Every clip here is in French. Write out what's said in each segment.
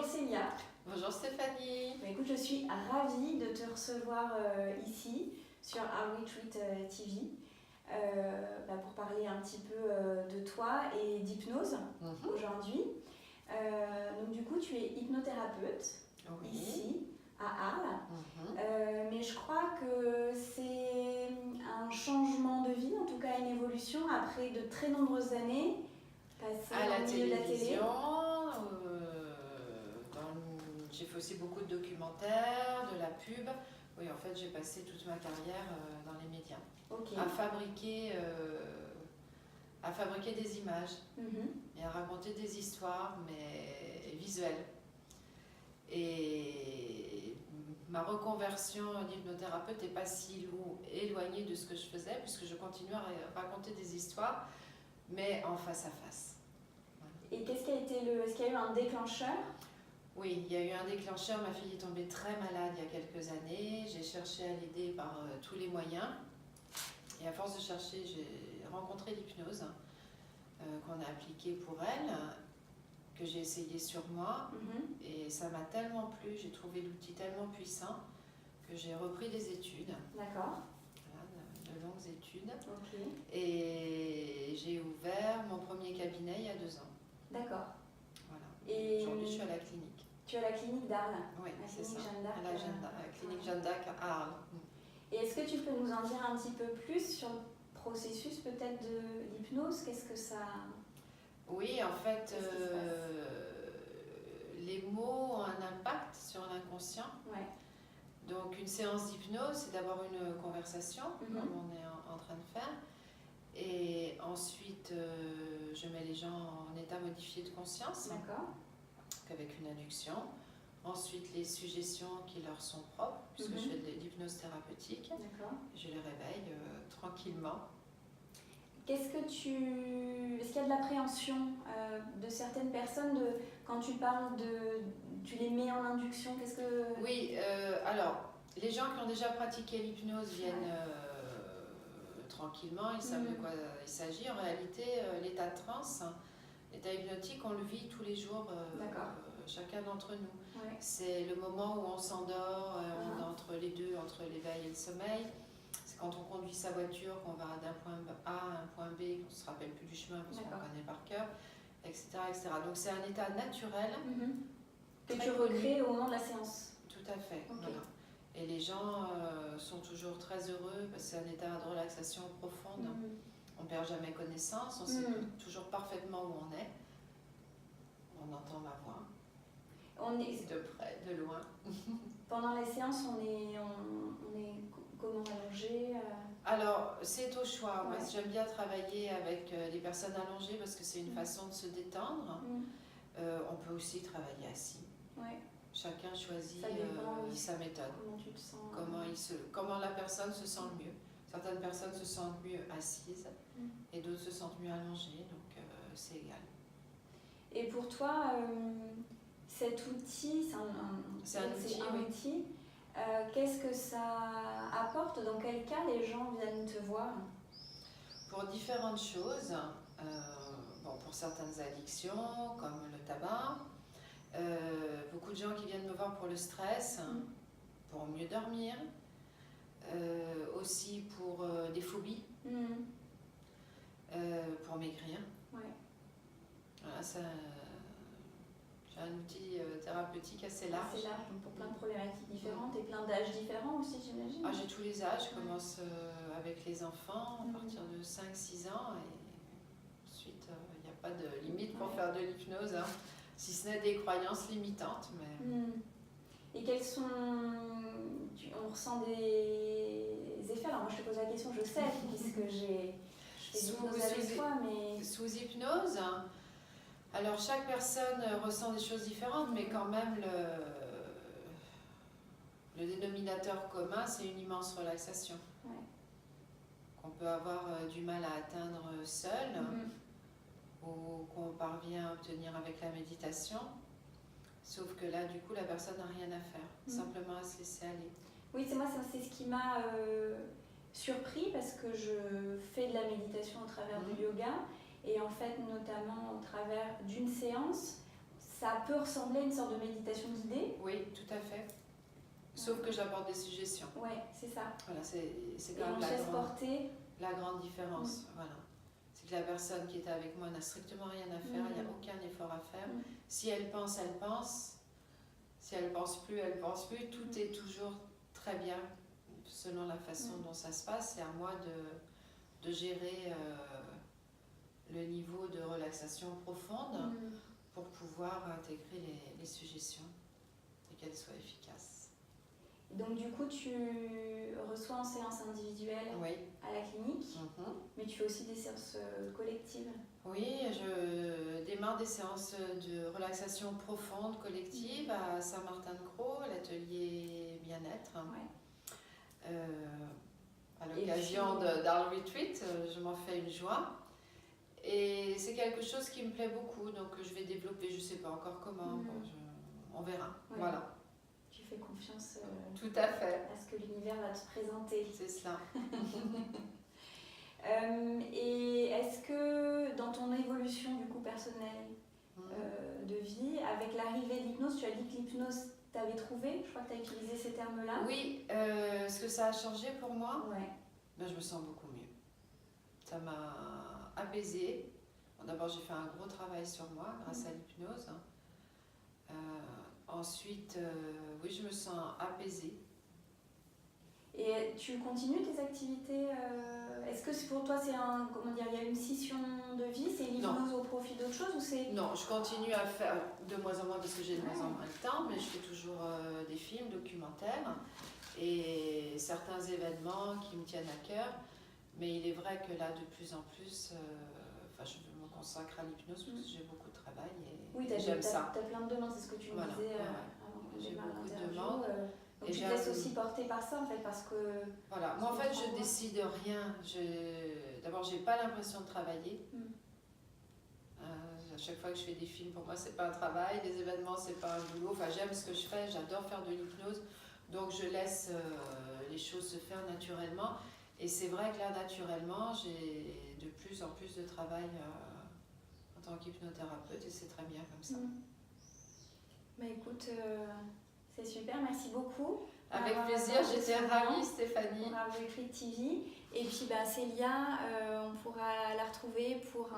Célia. Bonjour Stéphanie. Bah, écoute, je suis ravie de te recevoir ici sur Our Retreat TV pour parler un petit peu de toi et d'hypnose aujourd'hui. Donc du coup, tu es hypnothérapeute ici à Arles. Mais je crois que c'est un changement de vie, en tout cas une évolution après de très nombreuses années passées à la milieu de la télé. J'ai fait aussi beaucoup de documentaires, de la pub. Oui, en fait, j'ai passé toute ma carrière dans les médias à fabriquer des images et à raconter des histoires, mais visuelles. Et ma reconversion d'hypnothérapeute n'est pas si éloignée de ce que je faisais, puisque je continue à raconter des histoires, mais en face à face. Et qu'est-ce qui a été est-ce qu'il y a eu un déclencheur? Oui, il y a eu un déclencheur. Ma fille est tombée très malade il y a quelques années. J'ai cherché à l'aider par tous les moyens. Et à force de chercher, j'ai rencontré l'hypnose qu'on a appliquée pour elle, que j'ai essayé sur moi. Et ça m'a tellement plu, j'ai trouvé l'outil tellement puissant que j'ai repris des études. D'accord. Voilà, de longues études. Et j'ai ouvert mon premier cabinet il y a 2 ans. D'accord. Voilà. Et aujourd'hui, je suis à la clinique. Tu es à la clinique d'Arles? Oui, c'est ça. Jeanne d'Arc, la clinique Jeanne d'Arc à Arles. Et est-ce que tu peux nous en dire un petit peu plus sur le processus peut-être de l'hypnose? Qu'est-ce que ça... Oui, en fait, les mots ont un impact sur l'inconscient. Ouais. Donc une séance d'hypnose, c'est d'abord une conversation, comme on est en train de faire. Et ensuite, je mets les gens en état modifié de conscience. D'accord. Avec une induction. Ensuite, les suggestions qui leur sont propres, puisque je fais de l'hypnose thérapeutique. D'accord. Je les réveille tranquillement. Est-ce qu'il y a de l'appréhension de certaines personnes quand tu parles tu les mets en induction? Oui, alors, les gens qui ont déjà pratiqué l'hypnose viennent tranquillement, ils savent de quoi il s'agit. En réalité, l'état de transe, l'état hypnotique, on le vit tous les jours, chacun d'entre nous. Ouais. C'est le moment où on s'endort, on est entre les deux, entre l'éveil et le sommeil. C'est quand on conduit sa voiture, qu'on va d'un point A à un point B, qu'on ne se rappelle plus du chemin parce qu'on connaît par cœur, etc., etc. Donc c'est un état naturel que tu recrées au moment de la séance. Tout à fait. Voilà. Et les gens sont toujours très heureux parce que c'est un état de relaxation profonde. On ne perd jamais connaissance, on sait toujours parfaitement où on est. On entend ma voix. De près, de loin. Pendant les séances, on est comment allongé? Alors, c'est au choix. Moi, j'aime bien travailler avec des personnes allongées parce que c'est une façon de se détendre. On peut aussi travailler assis. Chacun choisit sa méthode. Comment tu te sens? Comment la personne se sent le mieux. Certaines personnes se sentent mieux assises et d'autres se sentent mieux allongées, donc c'est égal. Et pour toi, cet outil, c'est un outil. Qu'est-ce que ça apporte? Dans quel cas les gens viennent te voir? Pour différentes choses. Pour certaines addictions, comme le tabac. Beaucoup de gens qui viennent me voir pour le stress, pour mieux dormir. Aussi pour des phobies, pour maigrir. Voilà, j'ai un outil thérapeutique assez large. Assez large, donc pour plein de problématiques différentes et plein d'âges différents aussi, j'imagine. J'ai tous les âges, je commence avec les enfants à partir de 5-6 ans et ensuite il n'y a pas de limite pour faire de l'hypnose, si ce n'est des croyances limitantes. Mais... Et quels sont... On ressent des effets? Alors moi je te pose la question, je sais, puisque je fais de l'hypnose avec toi, mais... Sous hypnose, alors chaque personne ressent des choses différentes, mais quand même le dénominateur commun, c'est une immense relaxation. Qu'on peut avoir du mal à atteindre seul, ou qu'on parvient à obtenir avec la méditation. Sauf que là, du coup, la personne n'a rien à faire, simplement à se laisser aller. Oui, c'est ce qui m'a surpris parce que je fais de la méditation au travers du yoga et en fait, notamment au travers d'une séance, ça peut ressembler à une sorte de méditation guidée. Oui, tout à fait. Sauf que j'apporte des suggestions. Ouais, c'est ça. Voilà, c'est Et quand on même se laisse porter. la grande différence. Voilà. C'est que la personne qui est avec moi n'a strictement rien à faire, il n'y a aucun effort à faire. Si elle pense, elle pense. Si elle pense plus, elle pense plus. Tout est toujours très bien selon la façon dont ça se passe. C'est à moi de gérer le niveau de relaxation profonde pour pouvoir intégrer les suggestions et qu'elles soient efficaces. Donc du coup, tu reçois en séance individuelle à la clinique, mais tu fais aussi des séances collectives. Oui, je démarre des séances de relaxation profonde collective à Saint-Martin-de-Crau, à l'atelier bien-être. À l'occasion d'Arl Retreat, je m'en fais une joie. Et c'est quelque chose qui me plaît beaucoup, donc je vais développer, je ne sais pas encore comment, bon, on verra. Voilà. Tu fais confiance tout à fait à ce que l'univers va te présenter. C'est cela. Et est-ce que dans ton évolution du coup personnelle de vie, avec l'arrivée de l'hypnose, tu as dit que l'hypnose t'avais trouvé, je crois que tu as utilisé ces termes-là. Oui, est-ce que ça a changé pour moi? Ouais. Je me sens beaucoup mieux. Ça m'a apaisée. Bon, d'abord, j'ai fait un gros travail sur moi grâce à l'hypnose. Ensuite, oui, je me sens apaisée. Et tu continues tes activités Est-ce que pour toi, c'est comment dire, il y a une scission de vie, c'est l'hypnose au profit d'autre chose ou c'est... Non, je continue à faire de moins en moins parce que j'ai de moins en moins de temps, mais je fais toujours des films, documentaires et certains événements qui me tiennent à cœur. Mais il est vrai que là, de plus en plus, je me consacre à l'hypnose parce que j'ai beaucoup de travail et j'aime ça. Tu as plein de demandes, c'est ce que tu me disais avant qu'on j'ai démarre beaucoup de l'interview. demandes. Donc tu te laisses aussi porter par ça en fait parce que... Voilà, moi en fait je décide rien. D'abord j'ai pas l'impression de travailler. À chaque fois que je fais des films, pour moi c'est pas un travail, des événements c'est pas un boulot. Enfin j'aime ce que je fais, j'adore faire de l'hypnose. Donc je laisse les choses se faire naturellement. Et c'est vrai que là naturellement j'ai de plus en plus de travail en tant qu'hypnothérapeute et c'est très bien comme ça. Bah écoute... C'est super, merci beaucoup. Avec plaisir, j'étais ravie Stéphanie. Pour Arl Retreat TV. Et puis Célia, on pourra la retrouver pour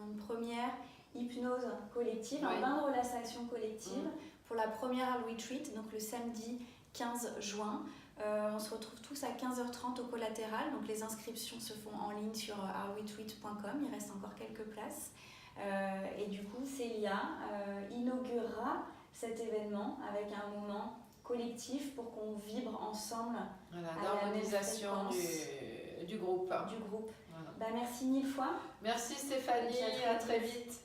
une première hypnose collective, un bain de relaxation collective pour la première Arl Retreat, donc le samedi 15 juin. On se retrouve tous à 15h30 au collatéral, donc les inscriptions se font en ligne sur arlretreat.com, il reste encore quelques places. Et du coup, Célia inaugurera cet événement avec un moment collectif pour qu'on vibre ensemble à l'harmonisation du groupe. Voilà. Merci mille fois. Merci Stéphanie, à très vite.